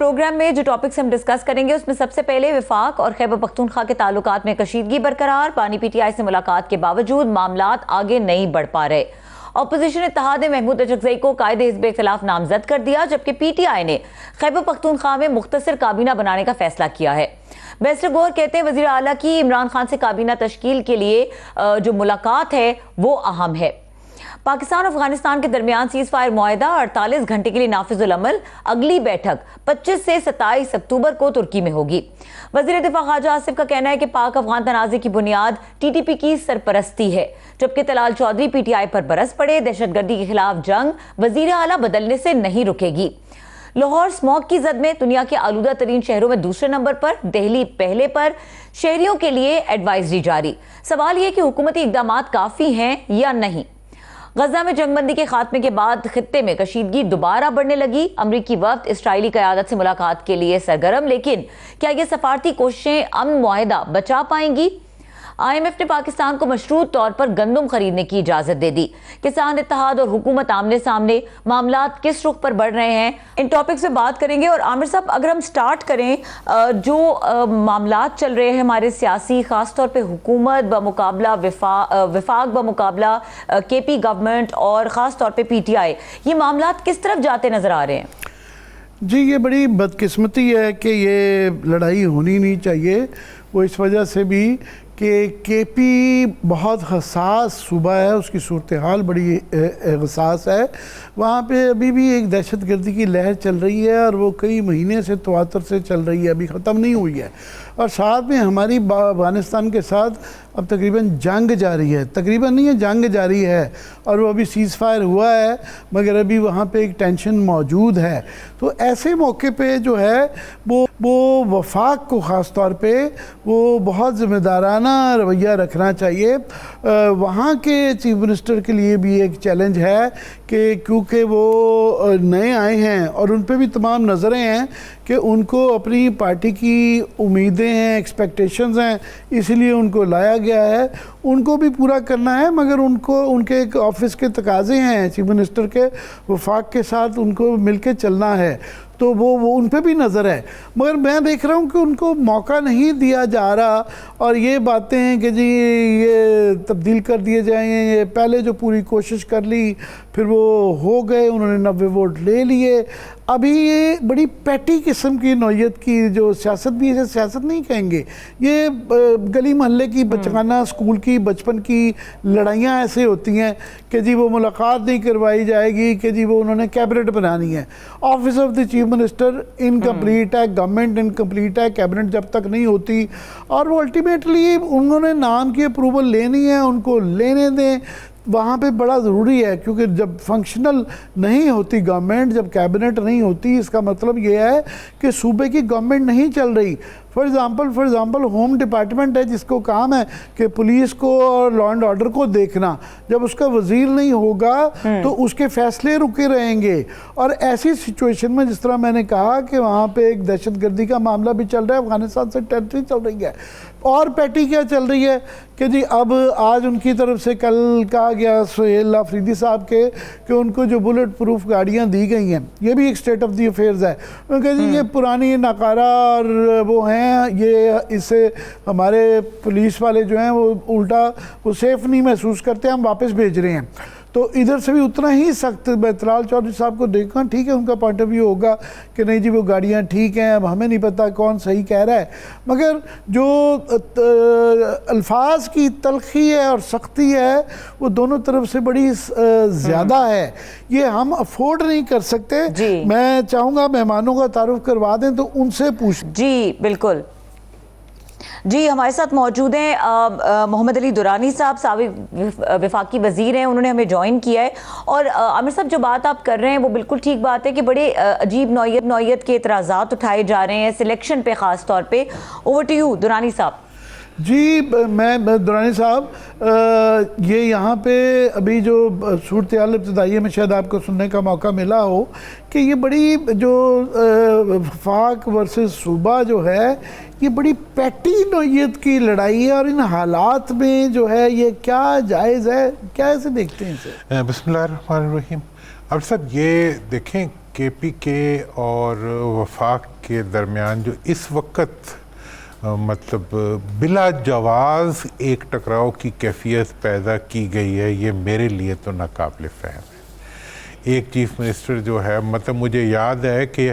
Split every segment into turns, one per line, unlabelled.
Programme में जो topics हम डिस्कस करेंगे उसमें सबसे पहले वफाक और खैबर पख्तूनख्वा के ताल्लुकात में कशीदगी बरकरार, पानी पीटीआई से मुलाकात के बावजूद मामलात आगे नहीं बढ़ पा रहे। ऑपोजिशन इत्तेहाद ने महमूद अचकजई को कायदे हिज़्ब इख्तिलाफ नामजद कर दिया, जबकि पीटीआई ने खैबर पख्तूनख्वा में मुख्तसर काबीना बनाने का फैसला किया है। बैरिस्टर गौहर कहते हैं वज़ीर आला की इमरान खान से काबीना तश्कील के लिए जो मुलाकात है वो अहम है। पाकिस्तान और अफगानिस्तान के दरमियान सीज फायर मुआहदा 48 घंटे के लिए नाफिजुल अमल। अगली बैठक 25 से 27 अक्टूबर को तुर्की में होगी। वज़ीर दिफा ख्वाजा आसिफ का कहना है कि पाक अफगान तनाज़े की बुनियाद टीटीपी की सरपरस्ती है, जबकि तलाल चौधरी पीटीआई पर बरस पड़े। दहशतगर्दी के खिलाफ जंग वज़ीर आला बदलने से नहीं रुकेगी। लाहौर स्मॉग की जद में दुनिया के आलूदा तरीन शहरों में दूसरे नंबर पर, दिल्ली पहले पर। शहरियों के लिए एडवाइजरी जारी। सवाल यह कि हुकूमती इकदाम काफ़ी हैं या नहीं। गजा में जंगबंदी के खात्मे के बाद खित्ते में कशीदगी दोबारा बढ़ने लगी। अमरीकी वफ्द इसराइली क़यादत से मुलाकात के लिए सरगर्म, लेकिन क्या ये सफारती कोशिशें अमन मुआहदा बचा पाएंगी? IMF ने पाकिस्तान को मशरूत तौर पर गंदम खरीदने की इजाजत दे दी। किसान इत्तेहाद और हुकूमत आमने सामने, मामलात किस रुख पर बढ़ रहे हैं, इन टॉपिक्स पे बात करेंगे। और आमिर साहब, अगर हम स्टार्ट करें, जो मामलात चल रहे हैं हमारे सियासी, खास तौर पे हुकूमत बमुकाबला विफाक बमुकाबला KP गवर्नमेंट और ख़ास तौर पे PTI, ये मामलात किस तरफ जाते नज़र आ रहे हैं?
जी, ये बड़ी बदकिस्मती है कि ये लड़ाई होनी नहीं चाहिए। वो इस वजह से भी कि KP बहुत हसास सूबा है, उसकी सूरत हाल बड़ी हसास है। वहाँ पे अभी भी एक दहशतगर्दी की लहर चल रही है और वो कई महीने से तवातर से चल रही है, अभी ख़त्म नहीं हुई है। और साथ में हमारी अफ़गानिस्तान के साथ अब तकरीबन जंग जारी है, तकरीबन नहीं है, जंग जारी है। और वो अभी सीज़ फायर हुआ है, मगर अभी वहाँ पे एक टेंशन मौजूद है। तो ऐसे मौके पे जो है वो वफाक को ख़ास तौर पे वो बहुत ज़िम्मेदाराना रवैया रखना चाहिए। वहाँ के चीफ मिनिस्टर के लिए भी एक चैलेंज है कि क्योंकि वो नए आए हैं और उन पे भी तमाम नज़रें हैं कि उनको अपनी पार्टी की उम्मीदें हैं, एक्सपेक्टेशंस हैं, इसलिए उनको लाया गया है। उनको भी पूरा करना है, मगर उनको उनके एक ऑफिस के तकाज़े हैं चीफ मिनिस्टर के, वफाक के साथ उनको मिलके चलना है। तो वो उन पे भी नज़र है, मगर मैं देख रहा हूँ कि उनको मौका नहीं दिया जा रहा। और ये बातें हैं कि जी ये तब्दील कर दिए जाएंगे, ये पहले जो पूरी कोशिश कर ली फिर वो हो गए, उन्होंने 90 वोट ले लिए। अभी ये बड़ी पैटी किस्म की नौयत की जो सियासत भी है, सियासत नहीं कहेंगे, ये गली मोहल्ले की बचकाना स्कूल की बचपन की लड़ाइयाँ ऐसे होती हैं कि जी वो मुलाकात नहीं करवाई जाएगी, कि जी वो उन्होंने कैबिनेट बनानी है। Office of the chief minister incomplete है, गवर्नमेंट इनकम्प्लीट है, कैबिनेट जब तक नहीं होती। और वो अल्टीमेटली उन्होंने नाम की अप्रूवल लेनी है, उनको लेने दें। वहाँ पे बड़ा ज़रूरी है, क्योंकि जब फंक्शनल नहीं होती गवर्नमेंट, जब कैबिनेट नहीं होती, इसका मतलब ये है कि सूबे की गवर्नमेंट नहीं चल रही। फॉर एग्ज़ाम्पल होम डिपार्टमेंट है जिसको काम है कि पुलिस को और लॉ एंड ऑर्डर को देखना, जब उसका वजीर नहीं होगा तो उसके फैसले रुके रहेंगे। और ऐसी सिचुएशन में जिस तरह मैंने कहा कि वहाँ पे एक दहशतगर्दी का मामला भी चल रहा है, अफगानिस्तान से टेररिटी चल रही है, और पैटी क्या चल रही है कि जी अब आज उनकी तरफ से कल कहा गया सुहेल अफरीदी साहब के कि उनको जो बुलेट प्रूफ गाड़ियाँ दी गई हैं, ये भी एक स्टेट ऑफ द अफेयर्स है। उनके जी ये पुरानी नाकारा और वो हैं, ये इससे हमारे पुलिस वाले जो हैं वो उल्टा वो सेफ़ नहीं महसूस करते, हम वापस भेज रहे हैं। तो इधर से भी उतना ही सख्त तलाल चौधरी साहब को देखा, ठीक है उनका पॉइंट ऑफ व्यू होगा कि नहीं जी वो गाड़ियाँ ठीक हैं, अब हमें नहीं पता कौन सही कह रहा है, मगर जो अल्फाज की तलखी है और सख्ती है वो दोनों तरफ से बड़ी ज़्यादा है। ये हम अफोर्ड नहीं कर सकते। मैं चाहूँगा मेहमानों का तारुफ करवा दें तो उनसे पूछ।
जी बिल्कुल जी, हमारे साथ मौजूद हैं मोहम्मद अली दुरानी साहब, साबिक वफाकी वजीर हैं, उन्होंने हमें ज्वाइन किया है। और आमिर साहब, जो बात आप कर रहे हैं वो बिल्कुल ठीक बात है कि बड़े अजीब नौयत के एतराज़ात उठाए जा रहे हैं सिलेक्शन पे, ख़ास तौर पे। ओवर टू यू दुरानी साहब।
जी, मैं दुरानी साहब, ये यहाँ पे अभी जो सूरत हाल इब्तदाई में शायद आपको सुनने का मौका मिला हो कि ये बड़ी जो वफाक वर्सेस सूबा जो है, ये बड़ी पैटी नौयत की लड़ाई है। और इन हालात में जो है ये क्या जायज़ है, क्या ऐसे देखते हैं इसे?
बिस्मिल्लाहिर्रहमानिर्रहीम। अब सब ये देखें KPK और वफाक के दरमियान जो इस वक्त मतलब बिला जवाज़ एक टकराव की कैफियत पैदा की गई है, ये मेरे लिए तो नाकाबिल फ़हम है। एक चीफ़ मिनिस्टर जो है, मतलब मुझे याद है कि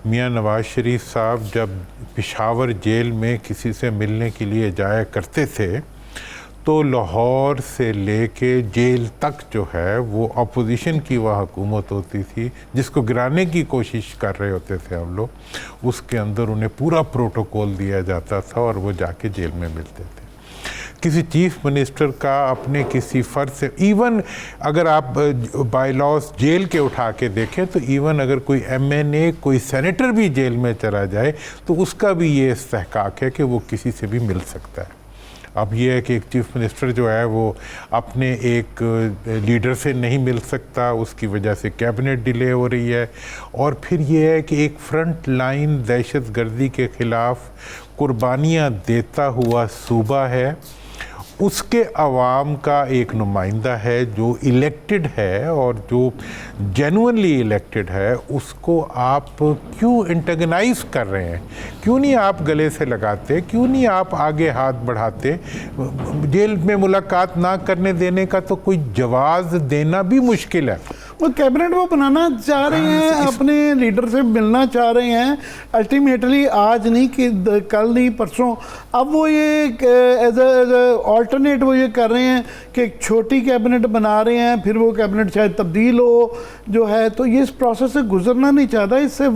मियां नवाज़ शरीफ साहब जब पेशावर जेल में किसी से मिलने के लिए जाया करते थे तो लाहौर से लेके जेल तक जो है वो अपोजिशन की वह हुकूमत होती थी जिसको गिराने की कोशिश कर रहे होते थे हम लोग, उसके अंदर उन्हें पूरा प्रोटोकॉल दिया जाता था और वो जाके जेल में मिलते थे। किसी चीफ मिनिस्टर का अपने किसी फ़र्द से, इवन अगर आप बाय लॉस जेल के उठा के देखें तो इवन अगर कोई MNA कोई सेनेटर भी जेल में चला जाए तो उसका भी ये इस्तेहकाक है कि वो किसी से भी मिल सकता है। अब ये है कि एक चीफ मिनिस्टर जो है वो अपने एक लीडर से नहीं मिल सकता, उसकी वजह से कैबिनेट डिले हो रही है। और फिर ये है कि एक फ्रंट लाइन दहशत गर्दी के ख़िलाफ़ कुर्बानियाँ देता हुआ सूबा है, उसके अवाम का एक नुमाइंदा है जो इलेक्टेड है और जो जेन्युइनली इलेक्टेड है, उसको आप क्यों एंटेगनाइज कर रहे हैं? क्यों नहीं आप गले से लगाते? क्यों नहीं आप आगे हाथ बढ़ाते? जेल में मुलाकात ना करने देने का तो कोई जवाब देना भी मुश्किल है।
वो कैबिनेट वो बनाना चाह रहे हैं, अपने लीडर से मिलना चाह रहे हैं अल्टीमेटली, आज नहीं कि कल नहीं परसों। अब वो ये एज ऑल्टरनेट वो ये कर रहे हैं कि एक छोटी कैबिनेट बना रहे हैं, फिर वो कैबिनेट शायद तब्दील हो जो है, तो ये इस प्रोसेस से गुजरना नहीं चाहता। इससे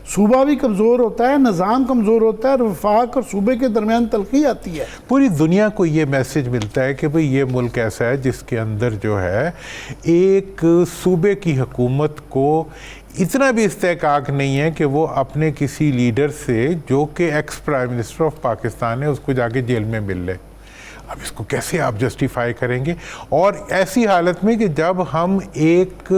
सूबा भी कमज़ोर होता है, निज़ाम कमज़ोर होता है और वफाक और सूबे के दरमियान तलखी आती है।
पूरी दुनिया को ये मैसेज मिलता है कि भाई ये मुल्क ऐसा है जिसके अंदर जो है एक सूबे की हुकूमत को इतना भी इस्तेहकाक नहीं है कि वो अपने किसी लीडर से जो कि ex prime minister of Pakistan है उसको जाके जेल में मिल ले। अब इसको कैसे आप जस्टिफाई करेंगे? और ऐसी हालत में कि जब हम एक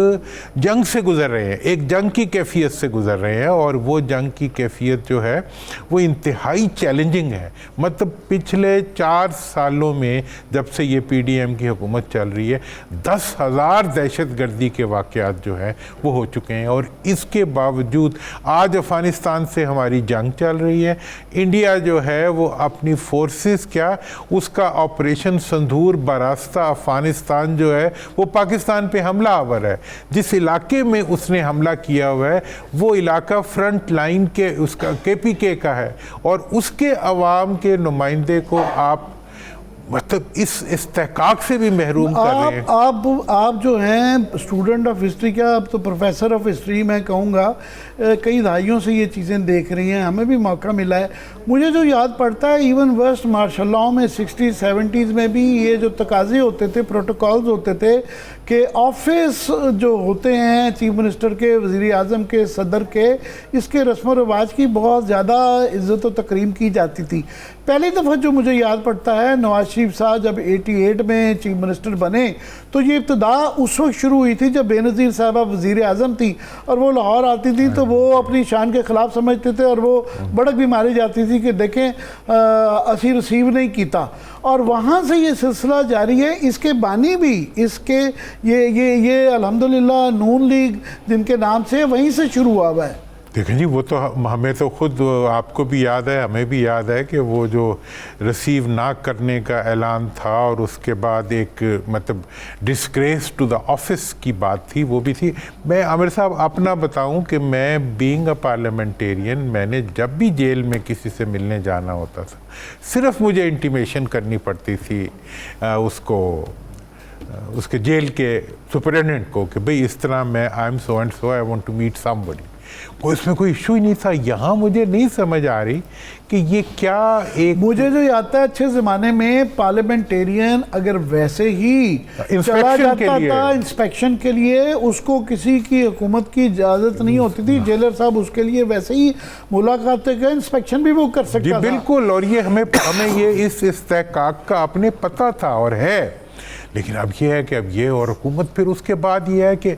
जंग से गुज़र रहे हैं, एक जंग की कैफियत से गुज़र रहे हैं, और वो जंग की कैफियत जो है वो इंतहाई चैलेंजिंग है। मतलब पिछले 4 सालों में जब से ये PDM की हुकूमत चल रही है 10,000 दहशत गर्दी के वाक़यात जो हैं वो हो चुके हैं, और इसके बावजूद आज अफ़गानिस्तान से हमारी जंग चल रही है। इंडिया जो है वो अपनी फोर्सेस क्या, उसका ऑपरेशन संदूर बरास्ता अफ़गानिस्तान जो है वो पाकिस्तान पे हमला आवर है। जिस इलाके में उसने हमला किया हुआ है वो इलाका फ्रंट लाइन के उसका KPK का है, और उसके अवाम के नुमाइंदे को आप मतलब इस इस्तेहकाक से भी महरूम कर रहे हैं।
आप जो हैं स्टूडेंट ऑफ हिस्ट्री, क्या अब तो प्रोफेसर ऑफ हिस्ट्री मैं कहूँगा, कई दहाइयों से ये चीज़ें देख रही हैं, हमें भी मौका मिला है। मुझे जो याद पड़ता है इवन वर्स्ट मार्शल लॉ में 60s 70s में भी ये जो तकाजे होते थे, प्रोटोकॉल्स होते थे कि ऑफिस जो होते हैं चीफ मिनिस्टर के, वज़ीर आज़म के, सदर के, इसके रस्म व रिवाज की बहुत ज़्यादा इज़्ज़त व तकरीम की जाती थी। पहली दफ़ा जो मुझे याद पड़ता है नवाज शरीफ साहब जब 88 में चीफ मिनिस्टर बने तो ये इब्तदा उस वक्त शुरू हुई थी जब बेनज़ीर साहबा वज़ीर आज़म थी और वो लाहौर आती थी तो वो अपनी शान के ख़िलाफ़ समझते थे और वो बड़क भी मारी जाती थी कि देखें असी रिसीव नहीं किया, और वहाँ से ये सिलसिला जारी है। इसके बानी भी इसके ये अल्हम्दुलिल्लाह नून लीग जिनके नाम से वहीं से शुरू हुआ हुआ है।
देखें जी, वो तो हमें तो खुद, आपको भी याद है, हमें भी याद है कि वो जो रिसीव ना करने का ऐलान था और उसके बाद एक मतलब डिस्ग्रेस टू द ऑफिस की बात थी, वो भी थी। मैं आमिर साहब अपना बताऊं कि मैं बीइंग अ पार्लियामेंटेरियन, मैंने जब भी जेल में किसी से मिलने जाना होता था सिर्फ मुझे इंटीमेशन करनी पड़ती थी उसके जेल के सुपरिटेंडेंट को कि भाई इस तरह मैं I am so and so, I want to meet somebody. कोई इसमें कोई इशू ही नहीं था। यहाँ मुझे नहीं समझ आ रही कि ये क्या एक, मुझे
जो याद है अच्छे ज़माने में पार्लियामेंटेरियन अगर वैसे ही चला जाता था इंस्पेक्शन के लिए, उसको किसी की हुकूमत की इजाज़त नहीं होती थी, जेलर साहब उसके लिए वैसे ही मुलाकात का इंस्पेक्शन भी वो कर सकता था।
बिल्कुल, और ये हमें ये इस इस्तेहकाक का अपने पता था और है। लेकिन अब ये है कि अब ये और हुकूमत फिर उसके बाद ये है कि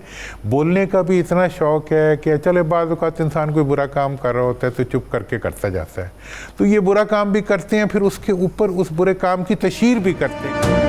बोलने का भी इतना शौक़ है कि चले बाज़ औक़ात इंसान कोई बुरा काम कर रहा होता है तो चुप करके करता जाता है, तो ये बुरा काम भी करते हैं, फिर उसके ऊपर उस बुरे काम की तशहीर भी करते हैं।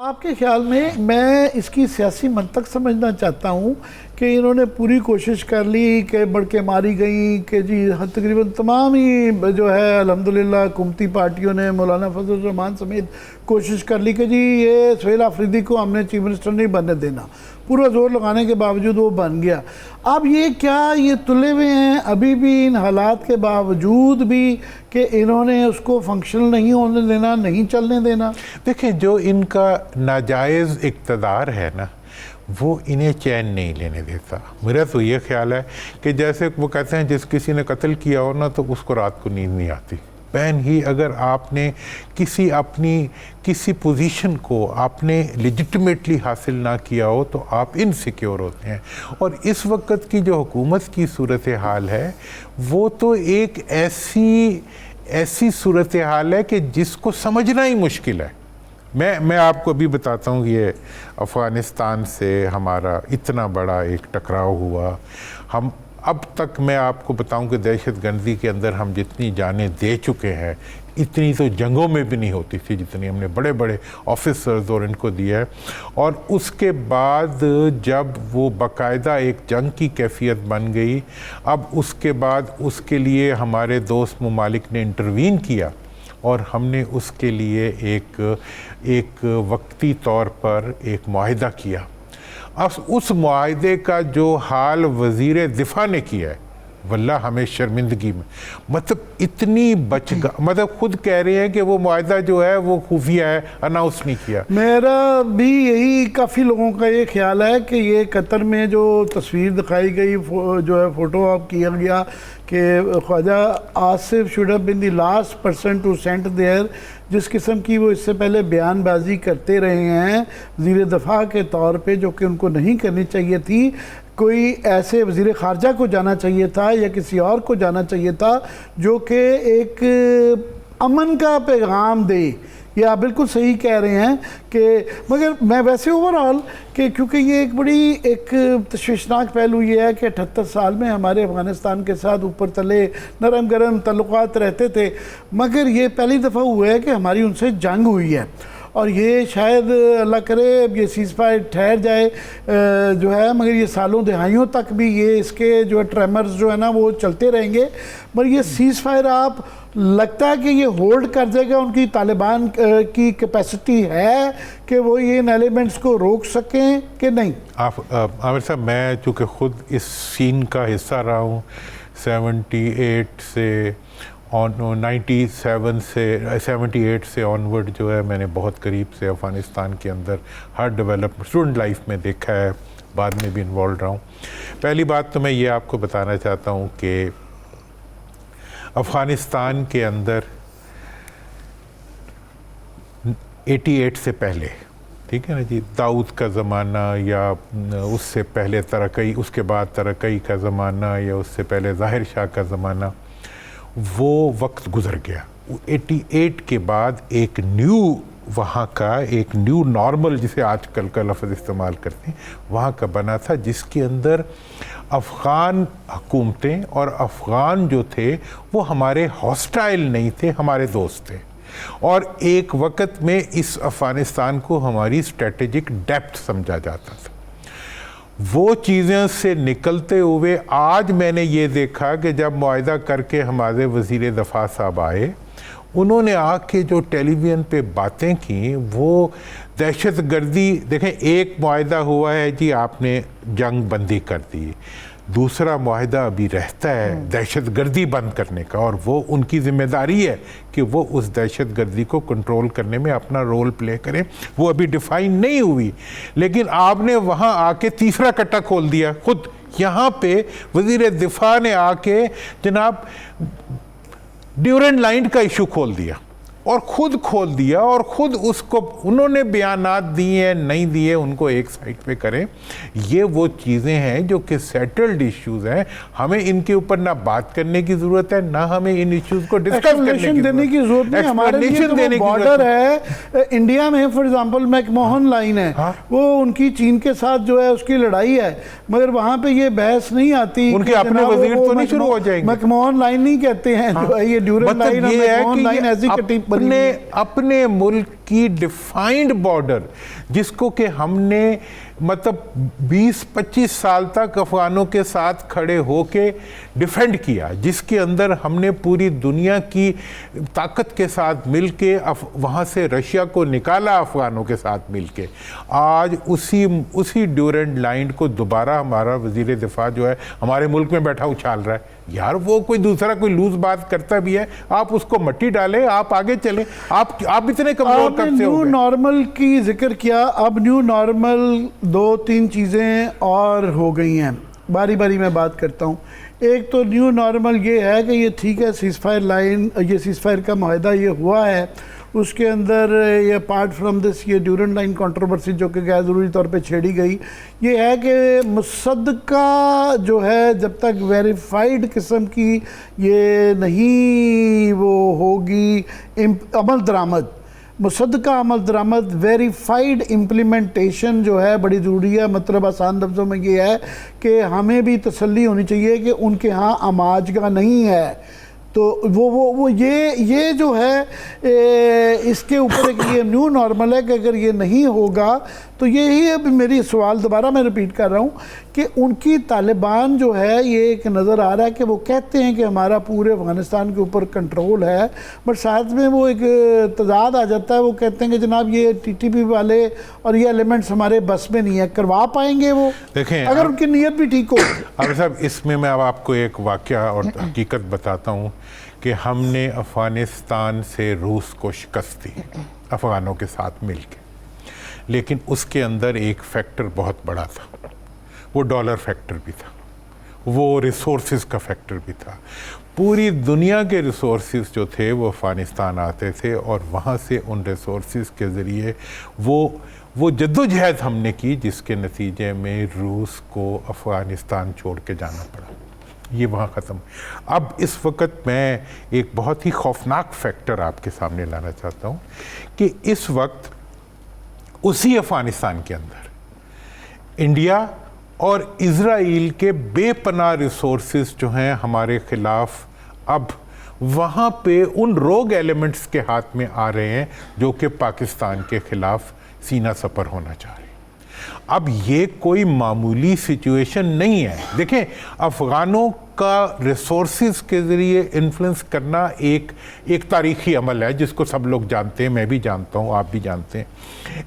आप आपके ख्याल में, मैं इसकी सियासी मंतक समझना चाहता हूँ कि इन्होंने पूरी कोशिश कर ली कि बढ़ के मारी गई कि जी तकरीबन तमाम ही जो है अल्हम्दुलिल्लाह हुकूमती पार्टियों ने, मौलाना फजल रहमान समेत कोशिश कर ली कि जी ये सुहेल आफरीदी को हमने चीफ मिनिस्टर नहीं बनने देना। पूरा जोर लगाने के बावजूद वो बन गया। अब ये क्या ये तुले हुए हैं अभी भी इन हालात के बावजूद भी कि इन्होंने उसको फंक्शनल नहीं होने देना, नहीं चलने देना?
देखें, जो इनका नाजायज़ इक़्तिदार है ना, वो इन्हें चैन नहीं लेने देता। मेरा तो ये ख्याल है कि जैसे वो कहते हैं जिस किसी ने कत्ल किया हो ना तो उसको रात को नींद नहीं आती। पैन ही अगर आपने किसी पोजीशन को आपने लेजिटिमेटली हासिल ना किया हो तो आप इनसिक्योर होते हैं। और इस वक्त की जो हुकूमत की सूरत हाल है वो तो एक ऐसी सूरत हाल है कि जिसको समझना ही मुश्किल है। मैं आपको अभी बताता हूँ, ये अफ़गानिस्तान से हमारा इतना बड़ा एक टकराव हुआ। हम अब तक मैं आपको बताऊं कि दहशतगर्दी के अंदर हम जितनी जानें दे चुके हैं इतनी तो जंगों में भी नहीं होती थी जितनी हमने बड़े बड़े ऑफिसर्स और इनको दिया है। और उसके बाद जब वो बाकायदा एक जंग की कैफियत बन गई, अब उसके बाद उसके लिए हमारे दोस्त ममालिक ने इंटरवीन किया और हमने उसके लिए एक वक्ती तौर पर एक मुआहिदा किया। अब उस मुआहिदे का जो हाल वज़ीर दिफा ने किया है, वल्लाह हमें शर्मिंदगी में, मतलब इतनी मतलब खुद कह रहे हैं कि वो मुआहिदा जो है वो खुफिया है, अनाउंस नहीं किया।
मेरा भी यही, काफ़ी लोगों का ये ख्याल है कि ये कतर में जो तस्वीर दिखाई गई, जो है फ़ोटो आप किया गया कि Khawaja Asif should have been the last person to sent there, जिस किस्म की वो इससे पहले बयानबाजी करते रहे हैं वज़ीर दफ़ा के तौर पे, जो कि उनको नहीं करनी चाहिए थी। कोई ऐसे वज़ीर ख़ारजा को जाना चाहिए था या किसी और को जाना चाहिए था जो कि एक अमन का पैगाम दे। ये आप बिल्कुल सही कह रहे हैं कि, मगर मैं वैसे ओवरऑल कि क्योंकि ये एक बड़ी एक तशवीशनाक पहलू ये है कि 78 साल में हमारे अफ़गानिस्तान के साथ ऊपर तले नरम गरम ताल्लुकात रहते थे, मगर ये पहली दफ़ा हुआ है कि हमारी उनसे जंग हुई है। और ये शायद अल्लाह करे ये सीज़ फायर ठहर जाए जो है, मगर ये सालों दहाइयों तक भी ये इसके जो ट्रेमर्स जो है ना वो चलते रहेंगे। मगर ये सीज़ फायर आप लगता है कि ये होल्ड कर देगा? उनकी तालिबान की कैपेसिटी है कि वो ये इन एलिमेंट्स को रोक सकें कि नहीं?
आमिर साहब, मैं चूँकि ख़ुद इस सीन का हिस्सा रहा हूँ 78 से 78 से ऑनवर्ड जो है मैंने बहुत करीब से अफ़गानिस्तान के अंदर हर डेवलपमेंट स्टूडेंट लाइफ में देखा है, बाद में भी इन्वॉल्व रहा हूँ। पहली बात तो मैं ये आपको बताना चाहता हूँ कि अफ़गानिस्तान के अंदर 88 से पहले, ठीक है ना जी, दाऊद का ज़माना या उससे पहले तरक्की, उसके बाद तरक्की का ज़माना या उससे पहले ज़ाहिर शाह का ज़माना, वो वक्त गुज़र गया। 88 के बाद एक वहाँ का एक न्यू नॉर्मल, जिसे आजकल का लफ्ज़ इस्तेमाल करते हैं, वहाँ का बना था, जिसके अंदर अफ़गान हुकूमतें और अफ़गान जो थे वो हमारे हॉस्टाइल नहीं थे, हमारे दोस्त थे। और एक वक़्त में इस अफ़गानिस्तान को हमारी स्ट्रेटेजिक डेप्थ समझा जाता था। वो चीज़ें से निकलते हुए आज मैंने ये देखा कि जब मुआहिदा करके हमारे वज़ीर दफ़ा साहब आए, उन्होंने आके जो टेलीविज़न पे बातें की वो दहशतगर्दी, देखें एक मुआहिदा हुआ है जी, आपने जंग बंदी कर दी, दूसरा मुआहिदा अभी रहता है दहशतगर्दी बंद करने का, और वो उनकी ज़िम्मेदारी है कि वो उस दहशतगर्दी को कंट्रोल करने में अपना रोल प्ले करें। वो अभी डिफ़ाइन नहीं हुई, लेकिन आपने वहाँ आके तीसरा कट्टा खोल दिया। खुद यहाँ पे वज़ीर दिफा ने आके जनाब ड्यूरेंट लाइन का इशू खोल दिया, और ख़ुद खोल दिया, और ख़ुद उसको उन्होंने बयानात दिए नहीं दिए उनको एक साइड पे करें। ये वो चीज़ें हैं जो कि सेटल्ड इश्यूज़ हैं, हमें इनके ऊपर ना बात करने की ज़रूरत है, ना हमें इन इश्यूज़ को डिस्कस
देने की ज़रूरत नहीं। हमारे लिए तो वो बॉर्डर है इंडिया में, फॉर एग्जांपल मैकमोहन लाइन है,
हाँ? वो
उनकी चीन के साथ जो है उसकी लड़ाई है, मगर वहाँ पे ये बहस नहीं आती।
उनके अपने वज़ीर तो नहीं शुरू हो जाएंगे,
मैकमोहन लाइन नहीं कहते हैं, जो है ये ड्यूरेंट लाइन, मैकमोहन लाइन ऐसी कटी
अपने मुल्क की डिफाइंड बॉर्डर, जिसको कि हमने मतलब 20-25 साल तक अफगानों के साथ खड़े होके डिफेंड किया, जिसके अंदर हमने पूरी दुनिया की ताकत के साथ मिलके वहाँ से रशिया को निकाला अफगानों के साथ मिलके, आज उसी ड्यूरेंट लाइन को दोबारा हमारा वजीर दिफा जो है हमारे मुल्क में बैठा उछाल रहा है। यार वो कोई दूसरा कोई लूज बात करता भी है, आप उसको मट्टी डालें, आप आगे चलें। आप इतने कमजोर कब से हो गए?
न्यू नॉर्मल की जिक्र किया, अब न्यू नॉर्मल 2-3 चीज़ें और हो गई हैं, बारी बारी मैं बात करता हूँ। एक तो न्यू नॉर्मल ये है कि ये ठीक है, सीज़फायर लाइन, ये सीज़फायर का माहिदा ये हुआ है, उसके अंदर ये अपार्ट फ्रॉम दिस ये ड्यूरेंट लाइन कंट्रोवर्सी जो कि गैर ज़रूरी तौर पे छेड़ी गई, ये है कि मुसद्दका जो है जब तक वेरीफाइड किस्म की ये नहीं वो होगी अमल दरामद, मुसद्दका अमल दरामद वेरीफाइड इम्प्लीमेंटेशन जो है बड़ी ज़रूरी है। मतलब आसान लफ्ज़ों में ये है कि हमें भी तसल्ली होनी चाहिए कि उनके यहाँ अमाजगा नहीं है, तो वो ये जो है इसके ऊपर एक ये न्यू नॉर्मल है कि अगर ये नहीं होगा तो यही अब मेरी सवाल दोबारा मैं रिपीट कर रहा हूँ कि उनकी तालिबान जो है ये एक नज़र आ रहा है कि वो कहते हैं कि हमारा पूरे अफ़गानिस्तान के ऊपर कंट्रोल है, बट साथ में वो एक तजाद आ जाता है, वो कहते हैं कि जनाब ये TTP वाले और ये एलिमेंट्स हमारे बस में नहीं है, करवा पाएंगे वो?
देखें
अगर उनकी नीयत भी ठीक हो।
अब साहब इसमें मैं अब आपको एक वाक़या और हकीकत बताता हूँ कि हमने अफ़गानिस्तान से रूस को शिकस्त दी अफ़गानों के साथ मिलके, लेकिन उसके अंदर एक फैक्टर बहुत बड़ा था, वो डॉलर फैक्टर भी था, वो रिसोर्सेज का फैक्टर भी था। पूरी दुनिया के रिसोर्सेज जो थे वो अफ़गानिस्तान आते थे और वहाँ से उन रिसोर्सेज के ज़रिए वो जद्दोजहद हमने की, जिसके नतीजे में रूस को अफ़गानिस्तान छोड़ के जाना पड़ा। ये वहाँ ख़त्म। अब इस वक्त मैं एक बहुत ही खौफनाक फैक्टर आपके सामने लाना चाहता हूँ कि इस वक्त उसी अफ़गानिस्तान के अंदर इंडिया और इज़राइल के बेपनाह रिसोर्सेज जो हैं हमारे ख़िलाफ़ अब वहाँ पे उन रोग एलिमेंट्स के हाथ में आ रहे हैं जो कि पाकिस्तान के ख़िलाफ़ सीना सपर होना चाह रहे हैं। अब ये कोई मामूली सिचुएशन नहीं है। देखें, अफ़गानों का रिसोर्सेज के ज़रिए इन्फ्लुएंस करना एक तारीख़ी अमल है जिसको सब लोग जानते हैं, मैं भी जानता हूँ, आप भी जानते हैं।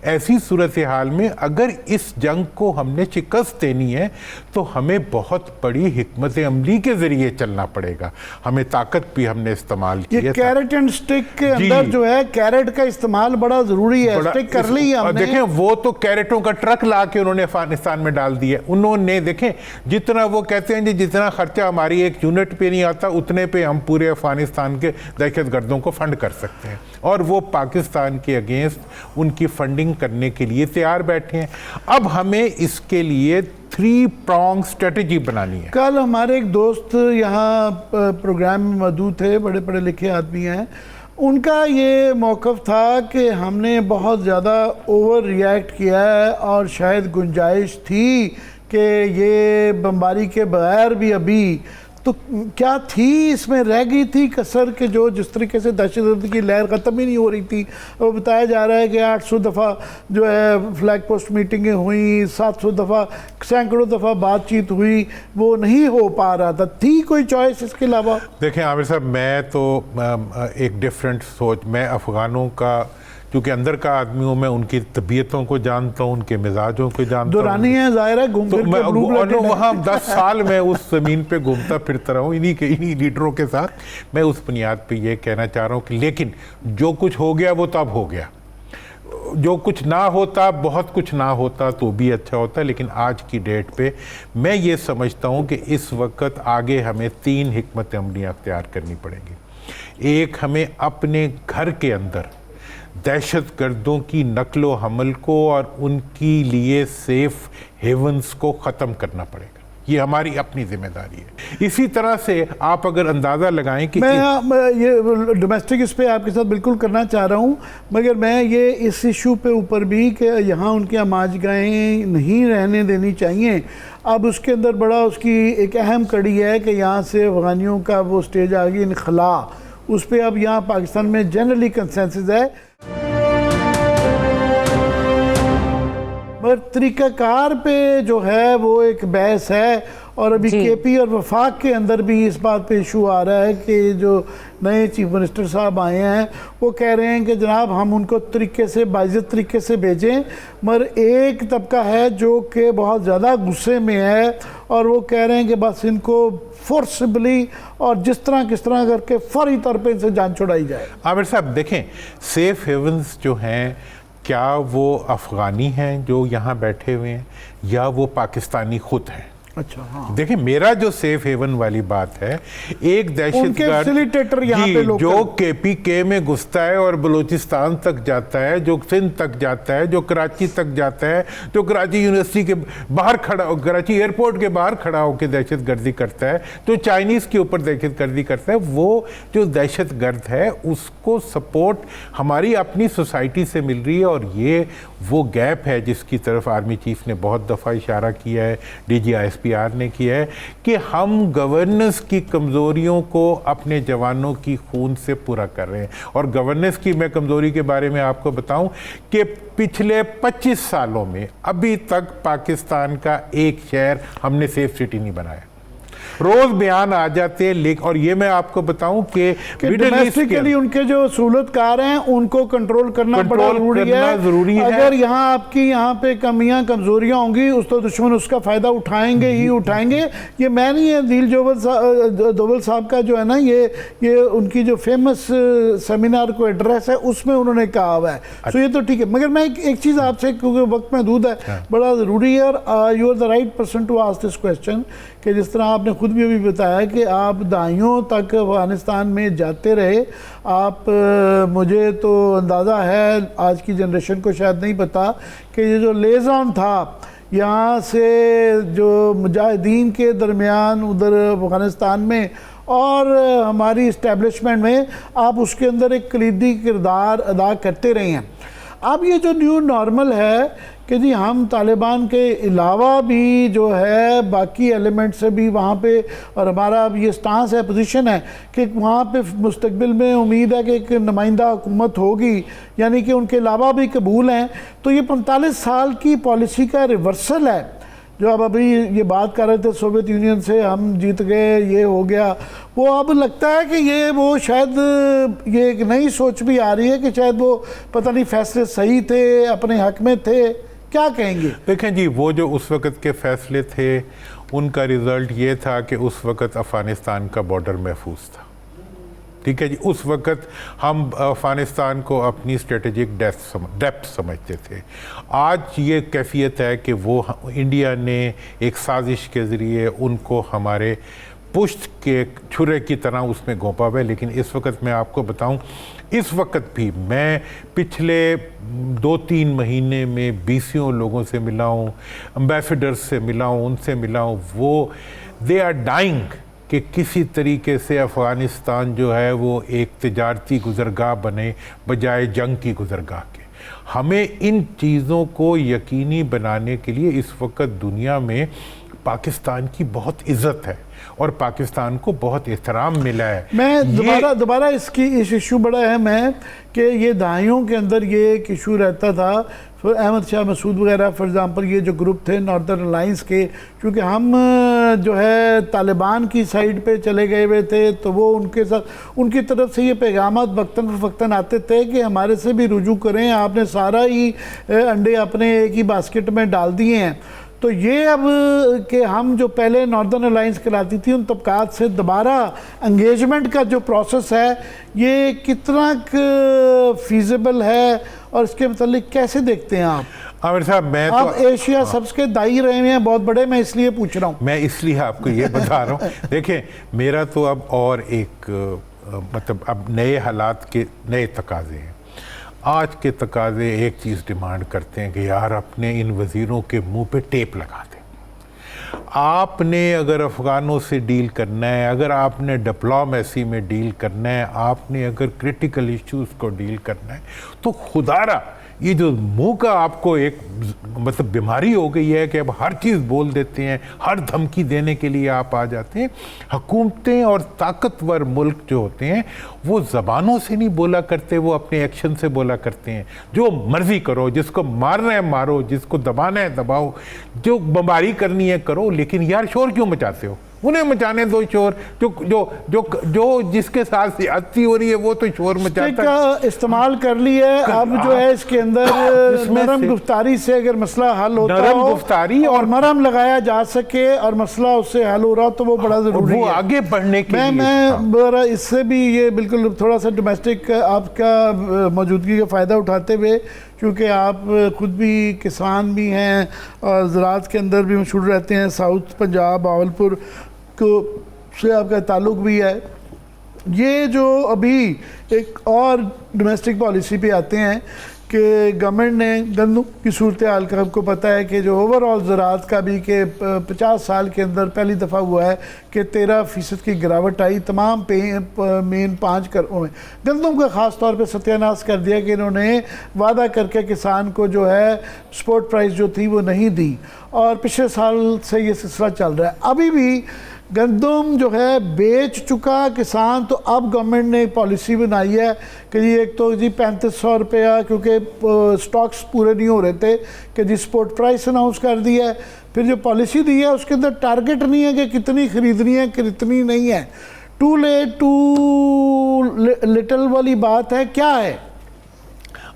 ऐसी सूरत हाल में अगर इस जंग को हमने शिकस्त देनी है तो हमें बहुत बड़ी हिकमत अमली के ज़रिए चलना पड़ेगा। हमें ताकत भी हमने इस्तेमाल की है।
कैरेट एंड स्टिक के अंदर जो है कैरेट का इस्तेमाल बड़ा ज़रूरी है। स्टिक कर ली है हमने।
देखें, वो तो कैरेटों का ट्रक ला के उन्होंने अफगानिस्तान में डाल दिया। उन्होंने देखें, जितना वो कहते हैं जितना खर्चा हमारी एक यूनिट पे नहीं आता उतने पे हम पूरे अफगानिस्तान के दहशतगर्दों को फंड कर सकते हैं, और वो पाकिस्तान के अगेंस्ट उनकी फंडिंग करने के लिए तैयार बैठे हैं। अब हमें इसके लिए 3 prong स्ट्रेटजी बनानी है।
कल हमारे एक दोस्त यहाँ प्रोग्राम में मौजूद थे, बड़े पढ़े लिखे आदमी हैं, उनका ये मौक़िफ़ था कि हमने बहुत ज़्यादा ओवर रिएक्ट किया है और शायद गुंजाइश थी कि ये बमबारी के बगैर भी अभी तो क्या थी इसमें रह गई थी कसर के जो जिस तरीके से दहशतगर्दी की लहर ख़त्म ही नहीं हो रही थी। वो बताया जा रहा है कि 800 दफ़ा जो है फ्लैग पोस्ट मीटिंगें हुई, 700 दफ़ा सैकड़ों दफ़ा बातचीत हुई, वो नहीं हो पा रहा था। थी कोई चॉइस इसके अलावा?
देखें आमिर साहब, मैं तो एक डिफरेंट सोच, मैं अफ़गानों का क्योंकि अंदर का आदमी हूँ, मैं उनकी तबीयतों को जानता हूँ, उनके मिजाजों को जानता हूँ।
दुरानी है, ज़ाहिर है, घूम फिर के
वहाँ 10 साल मैं उस ज़मीन पे घूमता फिरता रहा हूँ इन्हीं लीडरों के साथ। मैं उस बुनियाद पे ये कहना चाह रहा हूँ कि लेकिन जो कुछ हो गया वो तब हो गया। जो कुछ ना होता, बहुत कुछ ना होता तो भी अच्छा होता, लेकिन आज की डेट पे मैं ये समझता हूँ कि इस वक्त आगे हमें 3 हिकमत अमलियाँ अख्तियार करनी पड़ेंगी। एक, हमें अपने घर के अंदर दहशतगर्दों की नकलो हमल को और उनकी लिए सेफ हेवन्स को ख़त्म करना पड़ेगा। ये हमारी अपनी जिम्मेदारी है। इसी तरह से आप अगर अंदाज़ा लगाएं कि
मैं ये डोमेस्टिक इस पे आपके साथ बिल्कुल करना चाह रहा हूँ, मगर मैं ये इस इशू पे ऊपर भी कि यहाँ उनकी आमाजगाहें नहीं रहने देनी चाहिए। अब उसके अंदर बड़ा उसकी एक अहम कड़ी है कि यहाँ से अफ़गानियों का वो स्टेज आ गई इनखला, उस पर अब यहाँ पाकिस्तान में जनरली कंसेंसस है। मगर तरीक़ाकार पे जो है वो एक बहस है। और अभी केपी और वफाक के अंदर भी इस बात पे इशू आ रहा है कि जो नए चीफ मिनिस्टर साहब आए हैं वो कह रहे हैं कि जनाब हम उनको तरीके से बाइज्जत तरीके से भेजें, मगर एक तबका है जो कि बहुत ज़्यादा गुस्से में है और वो कह रहे हैं कि बस इनको फोर्सबली और जिस तरह किस तरह करके फौरी तौर पे इनसे जान छुड़ाई जाए।
आमिर साहब देखें, सेफ हेवन्स जो हैं क्या वो अफ़गानी हैं जो यहाँ बैठे हुए हैं या वो पाकिस्तानी खुद हैं?
अच्छा, हाँ।
देखिए, मेरा जो सेफ हेवन वाली बात है, एक
फैसिलिटेटर यहाँ पे
दहशतगर्द जो KPK में घुसता है और बलूचिस्तान तक जाता है, जो सिंध तक जाता है, जो कराची तक जाता है, जो कराची यूनिवर्सिटी के बाहर खड़ा, कराची एयरपोर्ट के बाहर खड़ा होकर दहशतगर्दी करता है, जो चाइनीज़ के ऊपर दहशतगर्दी करता है, वो जो दहशतगर्द है उसको सपोर्ट हमारी अपनी सोसाइटी से मिल रही है। और ये वो गैप है जिसकी तरफ आर्मी चीफ ने बहुत दफ़ा इशारा किया है, DG ISPR ने किया है कि हम गवर्नेंस की कमज़ोरियों को अपने जवानों की खून से पूरा कर रहे हैं। और गवर्नेंस की मैं कमज़ोरी के बारे में आपको बताऊं कि पिछले 25 सालों में अभी तक पाकिस्तान का एक शहर हमने सेफ सिटी नहीं बनाया। रोज बयान आ जाते हैं, लेकिन और ये मैं आपको बताऊं कि
डोमेस्टिकली उनके जो सहूलतकार हैं उनको कंट्रोल करना बड़ा जरूरी है। अगर यहाँ आपकी यहाँ पे कमियां कमजोरियां होंगी उस तो दुश्मन उसका फायदा उठाएंगे ही उठाएंगे। ये मैं नहीं है, दिल दोवल साहब का जो है ना, ये उनकी जो फेमस सेमिनार को एड्रेस है उसमें उन्होंने कहा हुआ है। तो ये तो ठीक है, मगर मैं एक चीज़ आपसे, क्योंकि वक्त महदूद है, बड़ा ज़रूरी है और you are the right person to ask this question कि जिस तरह आपने खुद भी अभी बताया कि आप दहाइयों तक अफगानिस्तान में जाते रहे। आप मुझे तो अंदाज़ा है, आज की जनरेशन को शायद नहीं पता कि ये जो लेज़ॉन था यहाँ से जो मुजाहिदीन के दरमियान उधर अफगानिस्तान में और हमारी इस्टेब्लिशमेंट में, आप उसके अंदर एक कलीदी किरदार अदा करते रहे हैं। अब ये जो न्यू नॉर्मल है कि जी हम तालिबान के अलावा भी जो है बाकी एलिमेंट से भी वहाँ पे, और हमारा अब ये स्टांस है, पोजीशन है कि वहाँ पे मुस्तकबिल में उम्मीद है कि एक नुमाइंदा हुकूमत होगी, यानी कि उनके अलावा भी कबूल हैं। तो ये 45 साल की पॉलिसी का रिवर्सल है जो अब अभी ये बात कर रहे थे, सोवियत यूनियन से हम जीत गए, ये हो गया, वो अब लगता है कि ये वो शायद ये एक नई सोच भी आ रही है कि शायद वो पता नहीं फैसले सही थे, अपने हक में थे। क्या कहेंगे?
देखें जी, वो जो उस वक़्त के फैसले थे उनका रिज़ल्ट ये था कि उस वक़्त अफ़गानिस्तान का बॉर्डर महफूज था। ठीक है जी, उस वक़्त हम अफ़गानिस्तान को अपनी स्ट्रेटेजिक डेप्थ समझते थे। आज ये कैफियत है कि वो इंडिया ने एक साजिश के ज़रिए उनको हमारे पुश्त के छुरे की तरह उसमें घोंपा हुआ है। लेकिन इस वक्त मैं आपको बताऊं, इस वक्त भी मैं पिछले 2-3 महीने में 20 लोगों से मिला हूँ, एम्बेसडर्स से मिला हूँ, उनसे मिला हूँ, वो दे आर डाइंग कि किसी तरीके से अफ़गानिस्तान जो है वो एक तिजारती गुज़रगाह बने बजाय जंग की गुज़रगाह के। हमें इन चीज़ों को यकीनी बनाने के लिए इस वक्त दुनिया में पाकिस्तान की बहुत इज़्ज़त है और पाकिस्तान को बहुत एहतराम मिला है।
मैं दोबारा इस इशू बड़ा अहम है कि ये दहाइयों के अंदर ये एक इशू रहता था, फिर अहमद शाह मसूद वगैरह फॉर एग्ज़ाम्पल, ये जो ग्रुप थे नॉर्दर्न अलाइंस के, क्योंकि हम जो है तालिबान की साइड पे चले गए हुए थे, तो वो उनके साथ उनकी तरफ से ये पैगामात वक्तन फ़क्तन आते थे कि हमारे से भी रुजू करें, आपने सारा ही अंडे अपने एक ही बास्केट में डाल दिए हैं। तो ये अब कि हम जो पहले नॉर्दर्न अलाइंस कहलाती थी उन तबकात से दोबारा एंगेजमेंट का जो प्रोसेस है, ये कितना फीजिबल है और इसके मतलब कैसे देखते हैं आप?
आमिर साहब, मैं
आप तो एशिया सबके दाई रहे हैं बहुत बड़े, मैं इसलिए पूछ रहा हूँ।
मैं इसलिए आपको ये बता रहा हूँ। देखें, मेरा तो अब और एक मतलब अब नए हालात के नए तकाजे हैं। आज के तकाजे एक चीज़ डिमांड करते हैं कि यार अपने इन वज़ीरों के मुंह पे टेप लगा दें। आपने अगर अफ़गानों से डील करना है, अगर आपने डिप्लोमेसी में डील करना है, आपने अगर क्रिटिकल इश्यूज़ को डील करना है, तो खुदारा ये जो मुंह का आपको एक मतलब बीमारी हो गई है कि अब हर चीज़ बोल देते हैं, हर धमकी देने के लिए आप आ जाते हैं। हुकूमतें और ताकतवर मुल्क जो होते हैं वो ज़बानों से नहीं बोला करते, वो अपने एक्शन से बोला करते हैं। जो मर्जी करो, जिसको मारना है मारो, जिसको दबाना है दबाओ, जो बमबारी करनी है करो, लेकिन यार शोर क्यों मचाते हो? उन्हें मचाने दो शोर। जो जो जो जो जिसके साथ सियासती हो रही है वो तो शोर मचाता है।
इस्तेमाल कर ली है। अब जो है इसके अंदर नरम गुफ्तारी से अगर मसला हल होता
नरम
हो
गुफ्तारी और
मरहम लगाया जा सके और मसला उससे हल हो रहा तो वो बड़ा जरूरी
वो
है
आगे बढ़ने के लिए।
मैं इससे भी ये बिल्कुल थोड़ा सा डोमेस्टिक आपका मौजूदगी का फ़ायदा उठाते हुए, क्योंकि आप खुद भी किसान भी हैं और ज़राअत के अंदर भी मशहूर रहते हैं, साउथ पंजाब बावलपुर को से आपका ताल्लुक़ भी है। ये जो अभी एक और डोमेस्टिक पॉलिसी पे आते हैं कि गवर्नमेंट ने गंदम की सूरत हाल का आपको पता है कि जो ओवरऑल ज़राअत का भी कि 50 साल के अंदर पहली दफ़ा हुआ है कि 13% की गिरावट आई तमाम मेन 5 करोड़ में। गंदम का ख़ास तौर पे सत्यानाश कर दिया कि इन्होंने वादा करके किसान को जो है स्पॉट प्राइस जो थी वो नहीं दी, और पिछले साल से ये सिलसिला चल रहा है। अभी भी गंदम जो है बेच चुका किसान, तो अब गवर्नमेंट ने पॉलिसी बनाई है कि जी एक तो जी 3500 रुपया, क्योंकि स्टॉक्स पूरे नहीं हो रहे थे, कि जी स्पॉट प्राइस अनाउंस कर दिया है। फिर जो पॉलिसी दी है उसके अंदर टारगेट नहीं है कि कितनी खरीदनी है कितनी नहीं है। टू लेट टू लिटल वाली बात है, क्या है?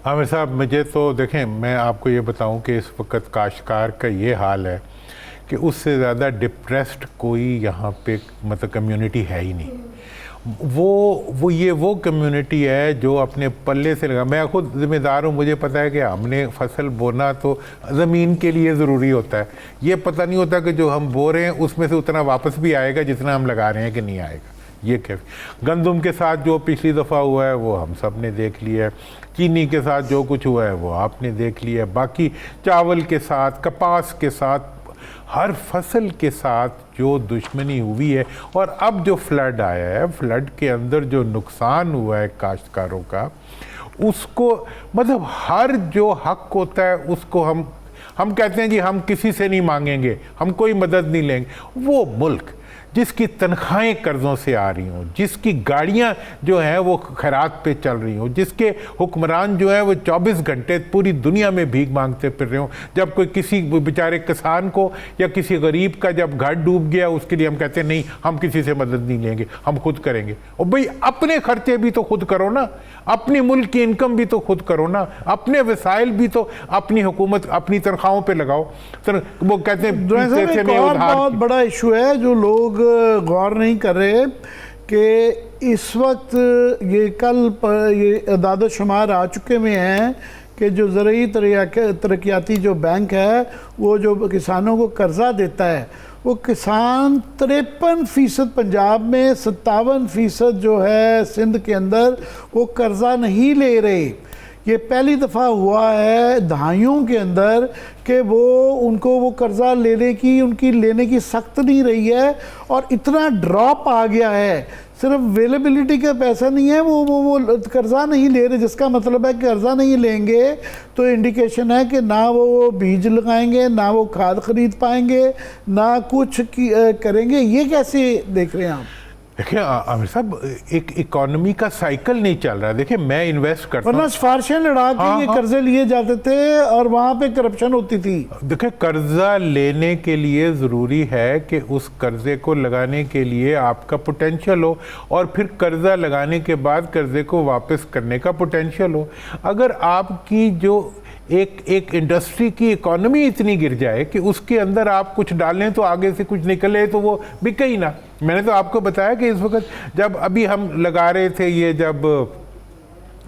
आमिर साहब, मुझे तो देखें, मैं आपको ये बताऊं कि इस वक्त काश्तकार का ये हाल है कि उससे ज़्यादा डिप्रेस्ड कोई यहाँ पे मतलब कम्युनिटी है ही नहीं। वो कम्युनिटी है जो अपने पल्ले से लगा। मैं खुद ज़िम्मेदार हूँ, मुझे पता है कि हमने फसल बोना तो ज़मीन के लिए ज़रूरी होता है। ये पता नहीं होता कि जो हम बो रहे हैं उसमें से उतना वापस भी आएगा जितना हम लगा रहे हैं कि नहीं आएगा। ये क्या गंदम के साथ जो पिछली दफ़ा हुआ है वो हम सब ने देख लिया है, चीनी के साथ जो कुछ हुआ है वो आपने देख लिया है, बाकी चावल के साथ, कपास के साथ, हर फसल के साथ जो दुश्मनी हुई है। और अब जो फ्लड आया है, फ्लड के अंदर जो नुकसान हुआ है काश्तकारों का, उसको मतलब हर जो हक होता है उसको हम कहते हैं जी हम किसी से नहीं मांगेंगे, हम कोई मदद नहीं लेंगे। वो मुल्क जिसकी तनख्वाहें कर्ज़ों से आ रही हों, जिसकी गाड़ियां जो हैं वो खैरात पे चल रही हों, जिसके हुक्मरान जो है वो 24 घंटे पूरी दुनिया में भीख मांगते फिर रहे हों, जब कोई किसी बेचारे किसान को या किसी गरीब का जब घर डूब गया उसके लिए हम कहते हैं नहीं हम किसी से मदद नहीं लेंगे, हम खुद करेंगे। और भाई अपने खर्चे भी तो खुद करो ना, अपनी मुल्क की इनकम भी तो खुद करो ना, अपने वसाइल भी तो अपनी हुकूमत अपनी तनख्वाहों पर लगाओ। वो कहते हैं
बहुत बड़ा इशू है जो लोग गौर नहीं कर रहे कि इस वक्त ये कल ये अदाद शुमार आ चुके में हैं कि जो ज़रूरी तरक्याती जो बैंक है वो जो किसानों को कर्ज़ा देता है, वो किसान 53% पंजाब में, 57% जो है सिंध के अंदर वो कर्ज़ा नहीं ले रहे। ये पहली दफ़ा हुआ है दहाइयों के अंदर कि वो उनको वो कर्ज़ा लेने की सख्त नहीं रही है, और इतना ड्रॉप आ गया है। सिर्फ अवेलेबिलिटी का पैसा नहीं है, वो कर्ज़ा नहीं ले रहे, जिसका मतलब है कि कर्ज़ा नहीं लेंगे तो इंडिकेशन है कि ना वो बीज लगाएंगे, ना वो खाद खरीद पाएंगे, ना कुछ करेंगे। ये कैसे देख रहे हैं आप?
देखिए आमिर साहब, एक इकोनॉमी का साइकिल नहीं चल रहा है। देखिए मैं इन्वेस्ट करता हूँ,
वरना सिफारिशें लड़ा के ये कर्जे लिए जाते थे और वहाँ पे करप्शन होती थी।
देखिए कर्जा लेने के लिए ज़रूरी है कि उस कर्जे को लगाने के लिए आपका पोटेंशियल हो, और फिर कर्जा लगाने के बाद कर्जे को वापस करने का पोटेंशियल हो। अगर आपकी जो एक इंडस्ट्री की इकोनॉमी इतनी गिर जाए कि उसके अंदर आप कुछ डालें तो आगे से कुछ निकले तो वो बिके ही ना। मैंने तो आपको बताया कि इस वक्त जब अभी हम लगा रहे थे ये जब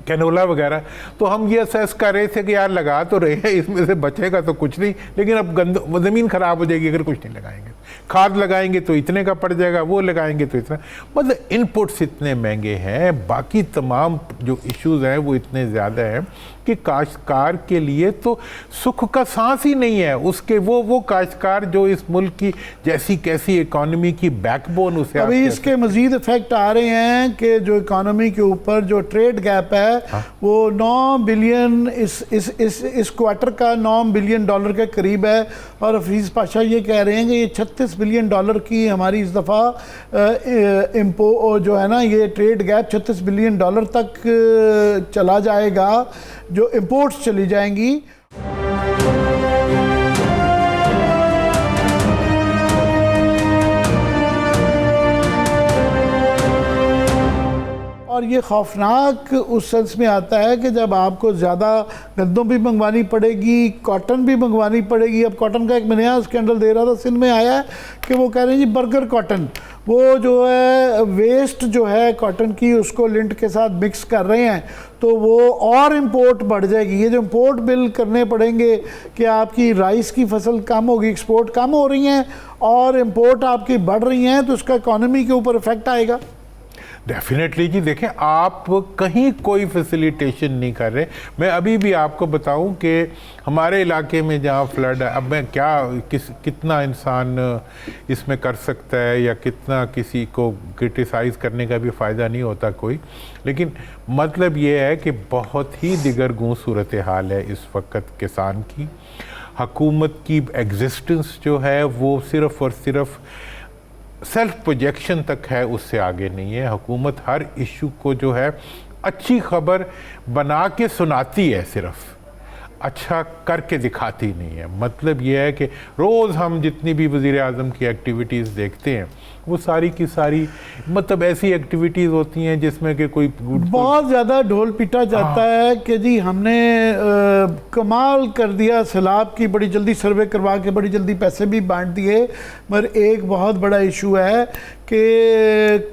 कैनोला वगैरह, तो हम ये असेस कर रहे थे कि यार लगा तो रहे हैं, इसमें से बचेगा तो कुछ नहीं, लेकिन अब ज़मीन ख़राब हो जाएगी अगर कुछ नहीं लगाएंगे। खाद लगाएंगे तो इतने का पड़ जाएगा, वो लगाएंगे तो इतना, मतलब इनपुट्स इतने महंगे हैं, बाकी तमाम जो इश्यूज़ हैं वो इतने ज़्यादा हैं कि काश्तकार के लिए तो सुख का सांस ही नहीं है। उसके वो काश्तकार जो इस मुल्क की जैसी कैसी इकोनॉमी की बैकबोन, उसे
अभी इसके मज़ीद इफेक्ट आ रहे हैं कि जो इकोनॉमी के ऊपर जो ट्रेड गैप है वो 9 बिलियन इस क्वार्टर का $9 बिलियन के करीब है। और हफीज़ पाशा ये कह रहे हैं कि ये $36 बिलियन की हमारी इस दफ़ा इम्पो जो है ना, ये ट्रेड गैप $36 बिलियन तक चला जाएगा, जो इम्पोर्ट्स चली जाएंगी। और ये खौफनाक उस सेंस में आता है कि जब आपको ज़्यादा गंदम भी मंगवानी पड़ेगी, कॉटन भी मंगवानी पड़ेगी। अब कॉटन का एक नया स्कैंडल दे रहा था, सिंध में आया है कि वो कह रहे हैं जी बर्गर कॉटन, वो जो है वेस्ट जो है कॉटन की उसको लिंट के साथ मिक्स कर रहे हैं, तो वो और इंपोर्ट बढ़ जाएगी। ये जो इंपोर्ट बिल करने पड़ेंगे कि आपकी राइस की फसल कम होगी, एक्सपोर्ट कम हो रही हैं और इंपोर्ट आपकी बढ़ रही हैं, तो उसका इकॉनमी के ऊपर इफेक्ट आएगा।
डेफिनेटली जी, देखें आप कहीं कोई फैसिलिटेशन नहीं कर रहे। मैं अभी भी आपको बताऊं कि हमारे इलाके में जहां फ्लड है, अब मैं कितना इंसान इसमें कर सकता है या कितना किसी को क्रिटिसाइज़ करने का भी फ़ायदा नहीं होता कोई, लेकिन मतलब ये है कि बहुत ही दिगरगूं सूरत हाल है इस वक्त किसान की। हुकूमत की एग्जिस्टेंस जो है वो सिर्फ़ और सिर्फ सेल्फ प्रोजेक्शन तक है, उससे आगे नहीं है। हुकूमत हर इशू को जो है अच्छी खबर बना के सुनाती है, सिर्फ अच्छा करके दिखाती नहीं है। मतलब ये है कि रोज़ हम जितनी भी वज़ीर आज़म की एक्टिविटीज़ देखते हैं वो सारी की सारी मतलब ऐसी एक्टिविटीज़ होती हैं जिसमें कि कोई
बहुत ज़्यादा ढोल पीटा जाता है कि जी हमने कमाल कर दिया, सैलाब की बड़ी जल्दी सर्वे करवा के बड़ी जल्दी पैसे भी बांट दिए। मगर एक बहुत बड़ा इशू है कि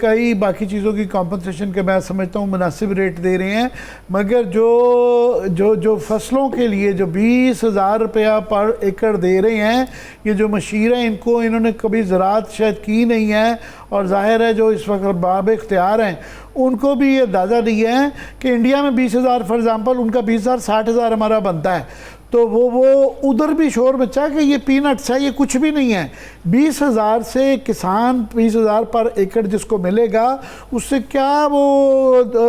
कई बाकी चीज़ों की कॉम्पनसेशन के मैं समझता हूँ मुनासिब रेट दे रहे हैं, मगर जो फसलों के लिए जो 20,000 रुपया पर एकड़ दे रहे हैं, ये जो मशीर हैं इनको इन्होंने कभी ज़राअत शायद की नहीं है। और जाहिर है जो इस वक्त बाब इख्तियार हैं उनको भी ये अंदाज़ा नहीं है कि इंडिया में 20,000 फॉर एग्ज़ाम्पल, उनका 20,000 60,000 हमारा बनता है, तो वो उधर भी शोर मचा कि ये पीनट्स है, ये कुछ भी नहीं है। 20,000 से किसान 20,000 पर एकड़ जिसको मिलेगा उससे क्या वो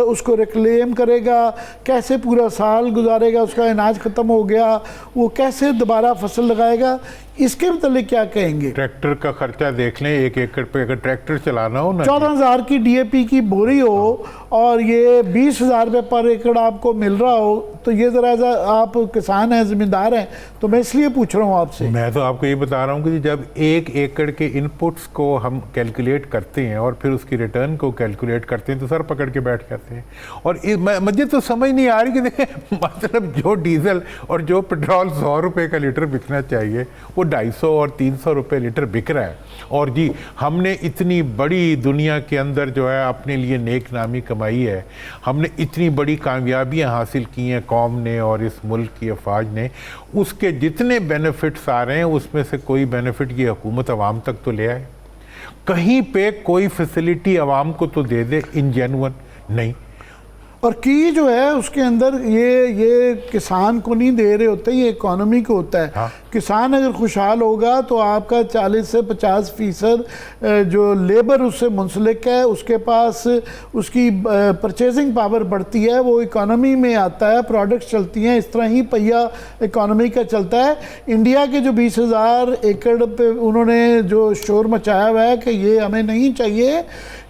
उसको रिक्लेम करेगा, कैसे पूरा साल गुजारेगा, उसका अनाज ख़त्म हो गया, वो कैसे दोबारा फसल लगाएगा, इसके मतलब क्या कहेंगे?
ट्रैक्टर का खर्चा देख लें, 1 एकड़ पे अगर ट्रैक्टर चलाना हो ना,
14,000 की DAP की बोरी हो और ये 20,000 रुपये पर एकड़ आपको मिल रहा हो, तो ये ज़रा आप किसान हैं, ज़मींदार हैं, तो मैं इसलिए पूछ रहा हूँ आपसे।
मैं तो आपको ये बता रहा हूँ कि जब 1 एकड़ के इनपुट्स को हम कैलकुलेट करते हैं और फिर उसकी रिटर्न को कैलकुलेट करते हैं तो सर पकड़ के बैठ जाते हैं। और मुझे तो समझ नहीं आ रही कि देखें मतलब जो डीजल और जो पेट्रोल 100 रुपये का लीटर बिकना चाहिए वो 250 और 300 रुपये लीटर बिक रहा है। और जी हमने इतनी बड़ी दुनिया के अंदर जो है अपने लिए नेक नामी कमाई है, हमने इतनी बड़ी कामयाबियां हासिल की हैं कौम ने और इस मुल्क की अफवाज ने, उसके जितने बेनिफिट्स आ रहे हैं उसमें से कोई बेनिफिट ये हुकूमत आवाम तक तो ले आए, कहीं पे कोई फैसिलिटी आवाम को तो दे दे इन जेन्युइन नहीं।
और की जो है उसके अंदर ये किसान को नहीं दे रहे होते, ये इकोनॉमी को होता है।
हाँ।
किसान अगर खुशहाल होगा तो आपका 40 से 50% जो लेबर उससे मुंसलिक है उसके पास उसकी परचेजिंग पावर बढ़ती है, वो इकोनॉमी में आता है, प्रोडक्ट्स चलती हैं, इस तरह ही पहिया इकोनॉमी का चलता है। इंडिया के जो 20,000 एकड़ पे उन्होंने जो शोर मचाया हुआ है कि ये हमें नहीं चाहिए,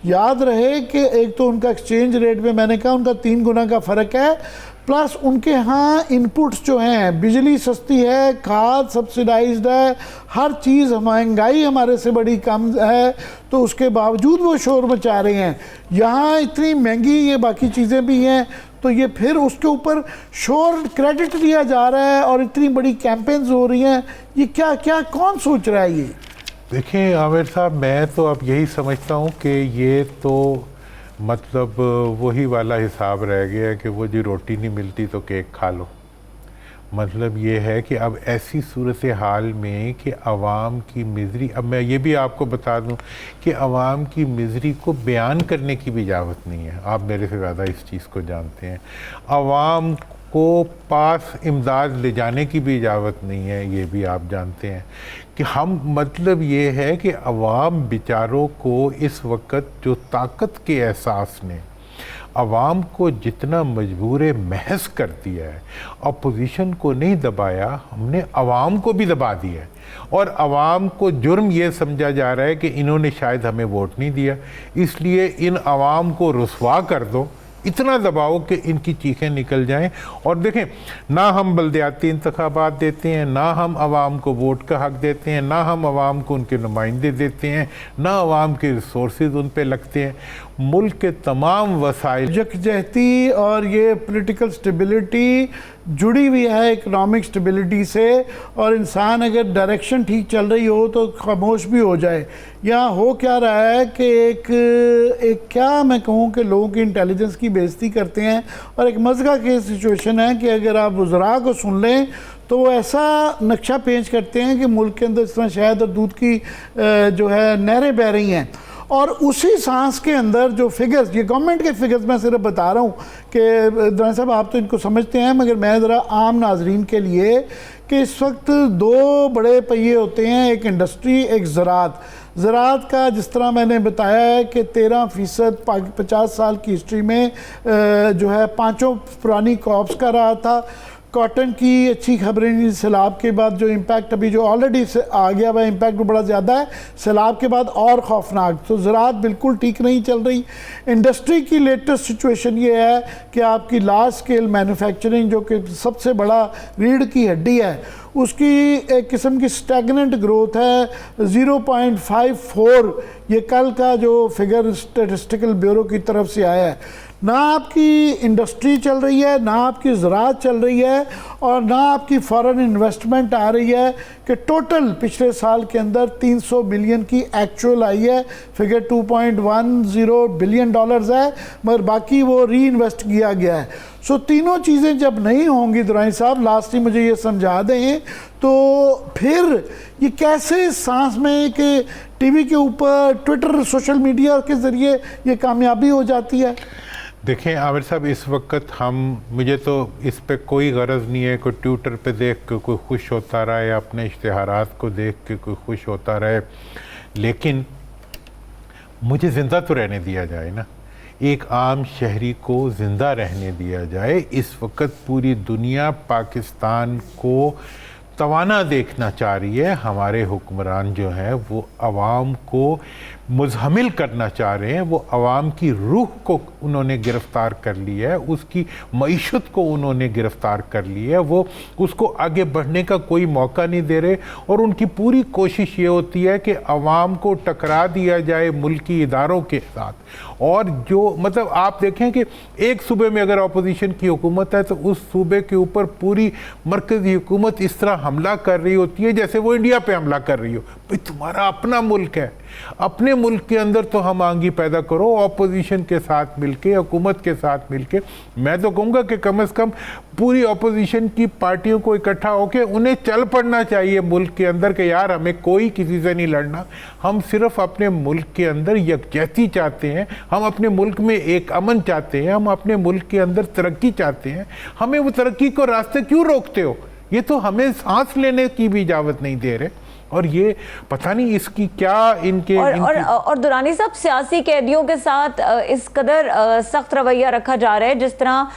याद रहे कि एक तो उनका एक्सचेंज रेट में मैंने कहा उनका 3 गुना का फ़र्क है, प्लस उनके यहाँ इनपुट्स जो हैं, बिजली सस्ती है, खाद सब्सिडाइज्ड है, हर चीज़ महंगाई हमारे से बड़ी कम है, तो उसके बावजूद वो शोर मचा रहे हैं। यहाँ इतनी महंगी ये बाकी चीज़ें भी हैं, तो ये फिर उसके ऊपर शोर क्रेडिट दिया जा रहा है और इतनी बड़ी कैंपेन्स हो रही हैं। ये क्या क्या कौन सोच रहा है ये?
देखिए आमिर साहब, मैं तो अब यही समझता हूँ कि ये तो मतलब वही वाला हिसाब रह गया कि वो जी रोटी नहीं मिलती तो केक खा लो। मतलब ये है कि अब ऐसी सूरत हाल में कि आवाम की मिज़री, अब मैं ये भी आपको बता दूं कि आवाम की मिज़री को बयान करने की भी इजाज़त नहीं है। आप मेरे से ज़्यादा इस चीज़ को जानते हैं। आवाम को पास इमदाद ले जाने की भी इजाज़त नहीं है, ये भी आप जानते हैं कि हम मतलब ये है कि अवाम बेचारों को इस वक्त जो ताकत के एहसास ने अवाम को जितना मजबूर महज कर दिया है, अपोजिशन को नहीं दबाया, हमने अवाम को भी दबा दिया है। और अवाम को जुर्म ये समझा जा रहा है कि इन्होंने शायद हमें वोट नहीं दिया, इसलिए इन अवाम को रुसवा कर दो, इतना दबाओ कि इनकी चीखें निकल जाएं। और देखें, ना हम बल्दियाती इंतखाबात देते हैं, ना हम अवाम को वोट का हक देते हैं, ना हम अवाम को उनके नुमाइंदे देते हैं, ना अवाम के रिसोर्सेज उन पे लगते हैं। मुल्क के तमाम वसाइल
यकजहती और ये पॉलिटिकल स्टेबिलिटी जुड़ी हुई है इकोनॉमिक स्टेबिलिटी से, और इंसान अगर डायरेक्शन ठीक चल रही हो तो खामोश भी हो जाए। यहाँ हो क्या रहा है कि एक क्या मैं कहूँ कि लोगों की इंटेलिजेंस की बेइज्जती करते हैं, और एक मज़गा की सिचुएशन है कि अगर आप वज़रा को सुन लें तो वो ऐसा नक्शा पेश करते हैं कि मुल्क के अंदर इस तरह शहद और दूध की जो है नहरें बह रही हैं। और उसी सांस के अंदर जो फिगर्स, ये गवर्नमेंट के फिगर्स मैं सिर्फ बता रहा हूँ कि दरान साहब आप तो इनको समझते हैं, मगर मैं ज़रा आम नाजरीन के लिए कि इस वक्त दो बड़े पहिए होते हैं, एक इंडस्ट्री, एक ज़राअत। ज़राअत का जिस तरह मैंने बताया है कि 13% 50 साल की हिस्ट्री में जो है 5 पुरानी क्रॉप्स का रहा था। कॉटन की अच्छी खबरें नहीं, सैलाब के बाद जो इम्पैक्ट अभी जो ऑलरेडी आ गया वह इम्पैक्ट बड़ा ज़्यादा है, सैलाब के बाद और खौफनाक। तो ज़राअत बिल्कुल ठीक नहीं चल रही। इंडस्ट्री की लेटेस्ट सिचुएशन ये है कि आपकी लार्ज स्केल मैन्युफैक्चरिंग जो कि सबसे बड़ा रीढ़ की हड्डी है, उसकी एक किस्म की स्टैगनेंट ग्रोथ है, 0.54। ये कल का जो फिगर स्टैटिस्टिकल ब्यूरो की तरफ से आया है। ना आपकी इंडस्ट्री चल रही है, ना आपकी ज़राअत चल रही है, और ना आपकी फॉरेन इन्वेस्टमेंट आ रही है। कि टोटल पिछले साल के अंदर 300 बिलियन की एक्चुअल आई है, फिगर 2.10 बिलियन डॉलर्स है, मगर बाकी वो री इन्वेस्ट किया गया है। सो तीनों चीज़ें जब नहीं होंगी दुरानी साहब, लास्टली मुझे ये समझा दें, तो फिर ये कैसे सांस में कि टीवी के ऊपर, ट्विटर, सोशल मीडिया के ज़रिए ये कामयाबी हो जाती है?
देखें आमिर साहब, इस वक्त मुझे तो इस पे कोई गरज नहीं है कोई ट्विटर पे देख के कोई खुश होता रहे, अपने इश्तिहारात को देख के कोई खुश होता रहे, लेकिन मुझे ज़िंदा तो रहने दिया जाए ना, एक आम शहरी को ज़िंदा रहने दिया जाए। इस वक्त पूरी दुनिया पाकिस्तान को तवाना देखना चाह रही है। हमारे हुक्मरान जो हैं वो आवाम को मुज़हमिल करना चाह रहे हैं, वो आवाम की रूह को उन्होंने गिरफ़्तार कर लिया है, उसकी मईशत को उन्होंने गिरफ़्तार कर लिया है, वो उसको आगे बढ़ने का कोई मौका नहीं दे रहे। और उनकी पूरी कोशिश ये होती है कि आवाम को टकरा दिया जाए मुल्की इदारों के साथ। और जो मतलब आप देखें कि एक सूबे में अगर अपोजिशन की हुकूमत है तो उस सूबे के ऊपर पूरी मरकज़ी हुकूमत इस तरह हमला कर रही होती है जैसे वो इंडिया पे हमला कर रही हो। भाई तुम्हारा अपना मुल्क है, अपने मुल्क के अंदर तो हम आंगी पैदा करो अपोजिशन के साथ मिलके, हुकूमत के साथ मिलके। मैं तो कहूँगा कि कम से कम पूरी अपोजिशन की पार्टियों को इकट्ठा होकर उन्हें चल पड़ना चाहिए मुल्क के अंदर कि यार हमें कोई किसी से नहीं लड़ना, हम सिर्फ अपने मुल्क के अंदर यकजहती चाहते हैं, हम अपने मुल्क में एक अमन चाहते हैं, हम अपने मुल्क के अंदर तरक्की चाहते हैं। हमें वो तरक्की को रास्ते क्यों रोकते हो? ये तो हमें सांस लेने की भी इजाज़त नहीं दे रहे। और ये पता नहीं इसकी क्या इनके
और दुरानी साहब, सियासी कैदियों के साथ इस कदर सख्त रवैया रखा जा रहा है जिस तरह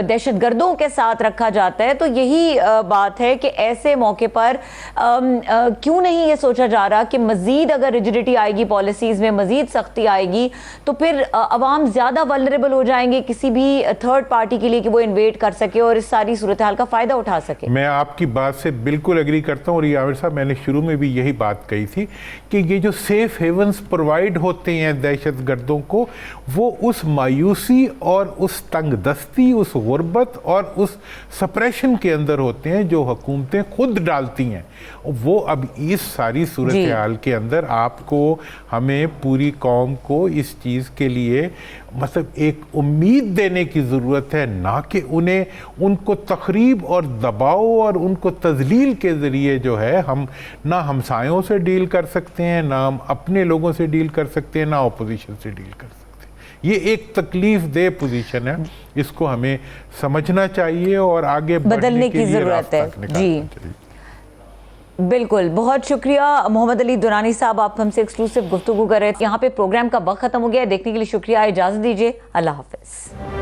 दहशतगर्दों के साथ रखा जाता है, तो यही बात है कि ऐसे मौके पर क्यों नहीं ये सोचा जा रहा कि मजीद अगर रिजिडिटी आएगी पॉलिसीज में, मजीद सख्ती आएगी तो फिर अवाम ज़्यादा वल्नरेबल हो जाएंगे किसी भी थर्ड पार्टी के लिए कि वो इन्वेट कर सके और इस सारी सूरत हाल का फ़ायदा उठा सके।
मैं आपकी बात से बिल्कुल एग्री करता हूँ। और ये आमिर साहब, मैंने शुरू में भी यही बात कही थी कि ये जो सेफ हेवंस प्रोवाइड होते हैं दहशतगर्दों को, वो उस मायूसी और उस तंगदस्ती, उस गुर्बत और उस सप्रेशन के अंदर होते हैं जो हुकूमतें खुद डालती हैं। वो अब इस सारी सूरत हाल के अंदर आपको, हमें, पूरी कौम को इस चीज़ के लिए मतलब एक उम्मीद देने की ज़रूरत है, ना कि उनको तखरीब और दबाव और उनको तजलील के ज़रिए जो है हम ना हमसायों से डील कर सकते हैं, ना हम अपने लोगों से डील कर सकते हैं, ना अपोजिशन से डील कर सकते हैं। ये एक तकलीफ दे पोजीशन है, इसको हमें समझना चाहिए और आगे
बदलने की ज़रूरत है। जी। बिल्कुल, बहुत शुक्रिया मोहम्मद अली दुरानी साहब, आप हमसे एक्सक्लूसिव गुफ्तगू कर रहे थे। यहाँ पे प्रोग्राम का वक्त खत्म हो गया है, देखने के लिए शुक्रिया, इजाज़त दीजिए, अल्लाह हाफिज़।